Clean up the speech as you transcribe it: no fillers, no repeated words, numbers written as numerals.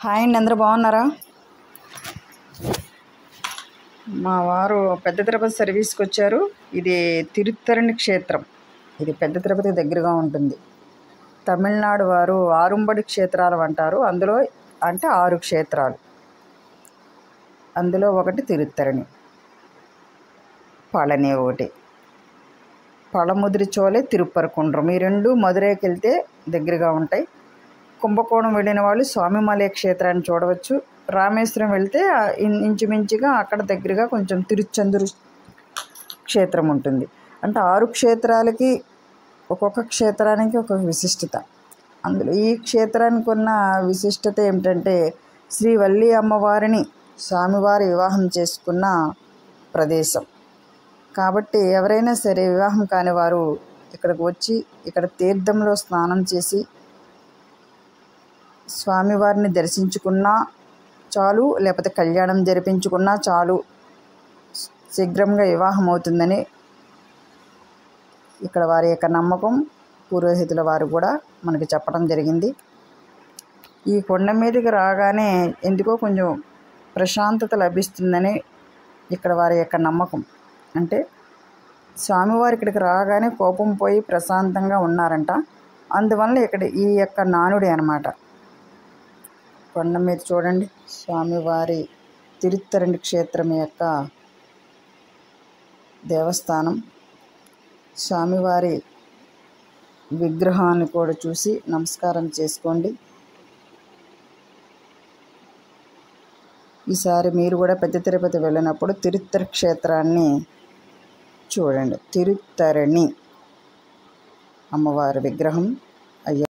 Hi అండి, అందరూ బాగున్నారా? మా వారు పెద్ద తిరుపతి సర్వీస్కి వచ్చారు. ఇది తిరుత్తరణి క్షేత్రం. ఇది పెద్ద తిరుపతి దగ్గరగా ఉంటుంది. తమిళనాడు వారు ఆరుంబడి క్షేత్రాలు అంటారు. అందులో అంటే 6 క్షేత్రాలు. అందులో ఒకటి తిరుత్తరణి, పళని ఒకటి, పళముదిరిచోలే, తిరుప్పరకుండ్రం. ఈ రెండు మదురైకి వెళ్తే దగ్గరగా ఉంటాయి. కుంభకోణం వెళ్ళిన వాళ్ళు స్వామిమలై క్షేత్రాన్ని చూడవచ్చు. రామేశ్వరం వెళ్తే ఇంచుమించుగా అక్కడ దగ్గరగా కొంచెం తిరుచెందూరు క్షేత్రం ఉంటుంది. అంటే 6 క్షేత్రాలకి ఒక్కొక్క క్షేత్రానికి ఒక విశిష్టత. అందులో ఈ క్షేత్రానికి ఉన్న విశిష్టత ఏమిటంటే శ్రీ వల్లి అమ్మవారిని స్వామివారి వివాహం చేసుకున్న ప్రదేశం. కాబట్టి ఎవరైనా సరే వివాహం కాని వారు ఇక్కడికి వచ్చి ఇక్కడ తీర్థంలో స్నానం చేసి స్వామివారిని దర్శించుకున్నా చాలు, లేకపోతే కళ్యాణం జరిపించుకున్నా చాలు, శీఘ్రంగా వివాహం అవుతుందని ఇక్కడ వారి యొక్క నమ్మకం. పురోహితుల వారు కూడా మనకి చెప్పడం జరిగింది. ఈ కొండ మీదకి రాగానే ఎందుకో కొంచెం ప్రశాంతత లభిస్తుందని ఇక్కడ వారి యొక్క నమ్మకం. అంటే స్వామివారు ఇక్కడికి రాగానే కోపం పోయి ప్రశాంతంగా ఉన్నారంట. అందువల్ల ఇక్కడ ఈ యొక్క నానుడి అన్నమాట. కొండ మీద చూడండి, స్వామివారి తిరుత్తరణి క్షేత్రం యొక్క దేవస్థానం. స్వామివారి విగ్రహాన్ని కూడా చూసి నమస్కారం చేసుకోండి. ఈసారి మీరు కూడా పెద్ద తిరుపతి వెళ్ళినప్పుడు తిరుత్తరి క్షేత్రాన్ని చూడండి. తిరుత్తరణి అమ్మవారి విగ్రహం